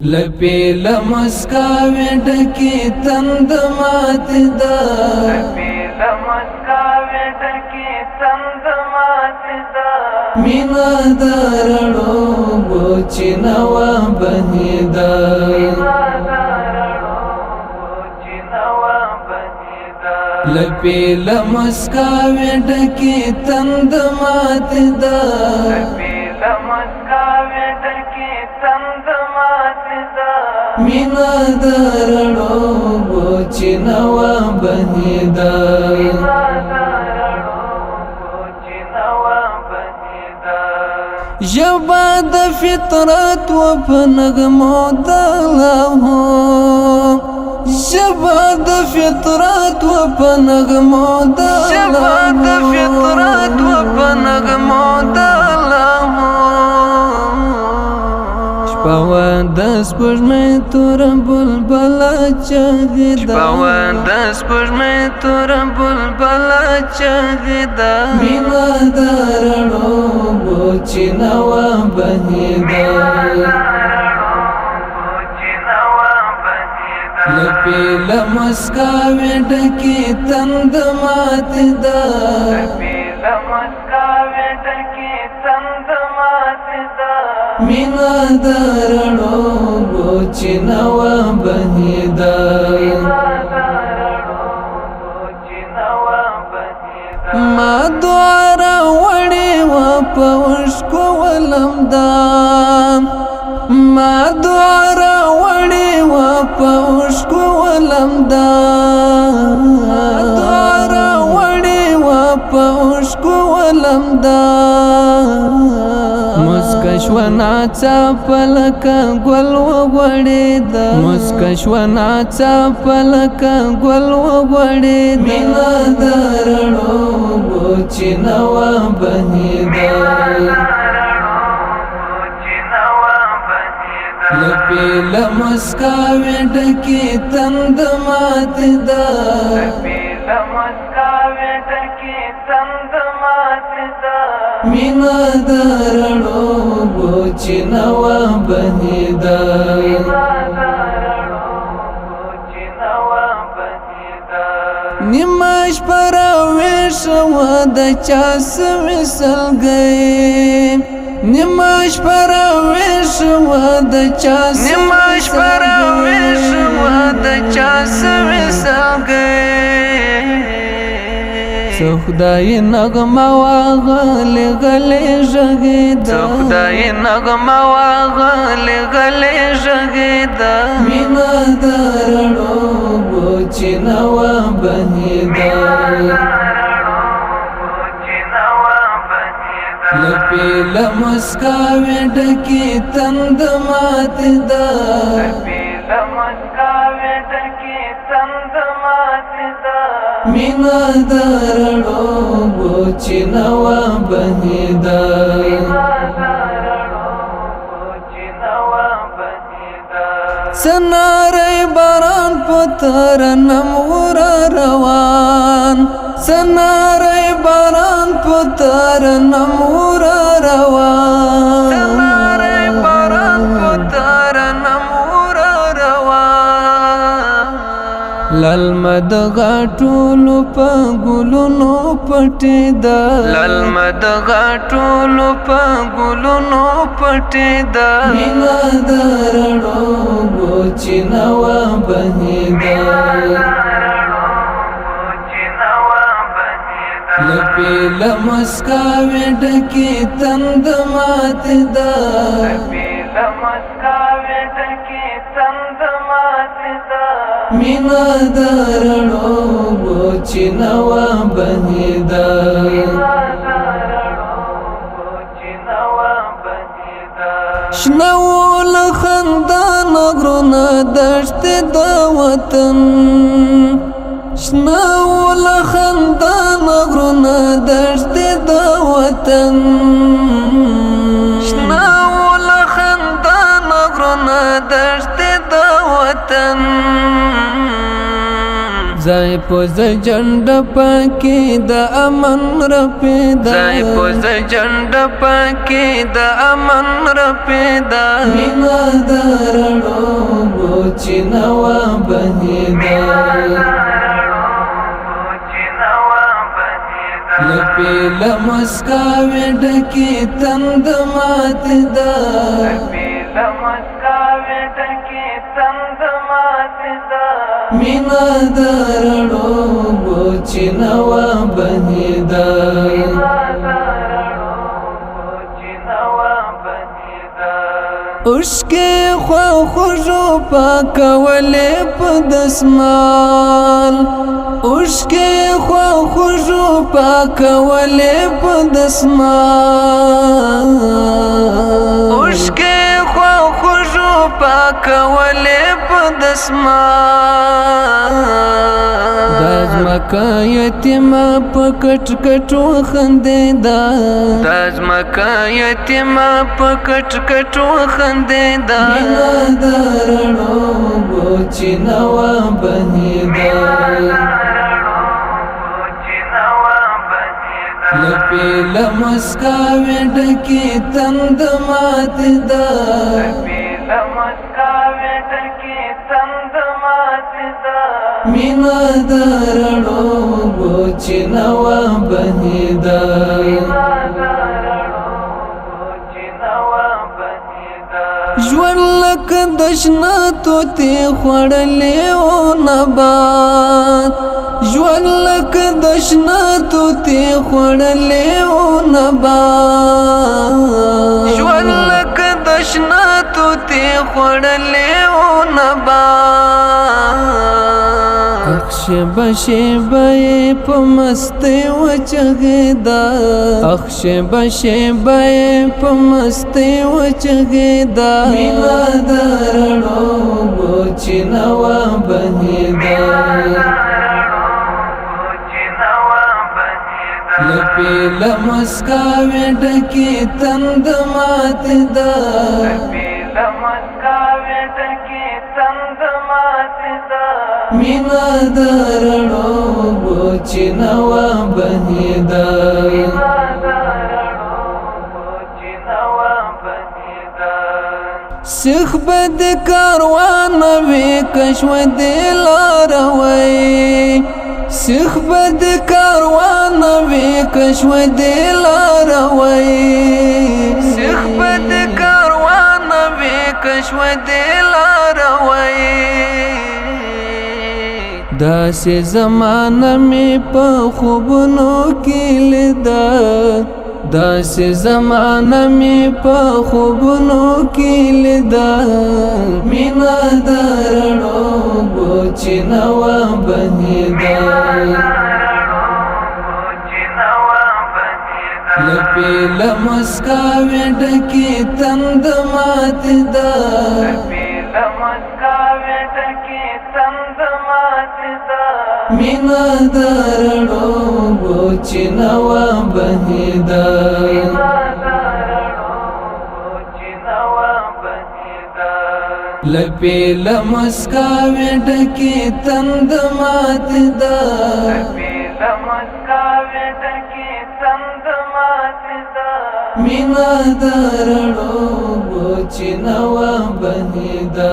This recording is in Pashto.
لپی لمسکاوی ڈکی تند مات دا مینا دارڑو بوچی نوا بنی دا لپی لمسکاوی ڈکی تند مات دا مینا دارڑو بوچی نوا بنی دا ژبه د فطرت و په نغمو د الله ژبه د فطرت و په نغمو د شپه د سپوږمۍ تور بلبل چغې ده مینا دارړو بوچی نوا بنی دا لپی لمسکاوی ڈکی تند مات دا مینا دارڑو بوچی نوا بنی دا ما دوارا وڑی و پوشکو ولم دا ما دوارا وڑی و پوشکو ولم دا دوارا وڑی و پوشکو ولم دا مسکشونا چاپلکا گل و غوڑی دا مسکشونا چاپلکا گل و غوڑی دا مینا دارڑو بوچی نوا بنی دا لپی لمسکاوی ڈکی تند مات دا مینا دارڑو بوچی نوا بنی دا نیماش پر ویش و د چاس وصل گئی نیماش پر ویش و د چاس وصل گئی سو خدای نغمه واغلی غلی ژغیدا مینا دارڑو بوچی نوا بنی دا لپی لمسکاوی ڈکی تند مات دا مینا دارڑو بوچی نوا بنی دا سناری باران پترنم ورا روان سناری باران پترنم ورا روان للمد غاټولو په ګلونو پټې ده مینا دارړو بوچی نوا بنی دا لپی لمسکاوی ڈکی تند مات دا مینا دارڑو بوچی نوا بنی دا شنو لخندان غرونه دشت د وطن شنو لخندان غرونه دشت د وطن زای پوز جنډ پاکی د امن رپیدا زای پوز جنډ پاکی د امن رپیدا مینا درړو بوچی نوا بهیدا لپی لمسکاوی ډکی تند مات دا لپی لمسکاوی ډکی تند مات دا مینا درړو بوچی نوا بهیدا اوشکې خوا خوږو پاکولې په دسمال اوشکې خوا خوږو پاکولې په دسمال اوشکې خوا خوږو پاکولې په دسمال دازمکا یتیما پکټ کټو خندیدا دازمکا یتیما پکټ کټو خندیدا مینا درړو بوچی نوا بهیدا لپی لمسکاوی ډکی تند مات دا لپی لمسکاوی ډکی تند مات دا مینا درړو بوچی نوا بهیدا ژوند لکه دشنا توتی خوړلې او نبات ژوند لکه دشنا توتی خوړلې او نبات ژوند لکه دشنا توتی خوړلې او نبات شبه په مستی وچغیدا شبه په مستی وچغیدا مینا درړو بوچی نوا بهیدا لپی لمسکاوی ډکی تند مات دا لپی لمسکاوی ډکی تند مات دا مینا درړو بوچی نوا بهیدا سیخ بد کاروان وی کشو دلاروی سیخ بد کاروان وی کشو دلاروی سیخ بد کاروان وی کشو دلاروی داسې زمانه می په خوبونو کې لیدا داسې زمانه می په خوبونو کې لیدا مینا درړو بوچی نوا بهیدا لپی لمسکاوی ډکی تند مات دا لپی لمسکاوی ډکی تند مات دا مینا درړو بوچی نوا بهیدا لپی لمسکاوی ډکی تند مات دا لپی لمسکاوی ډکی تند مات دا مینا درړو بوچی نوا بهیدا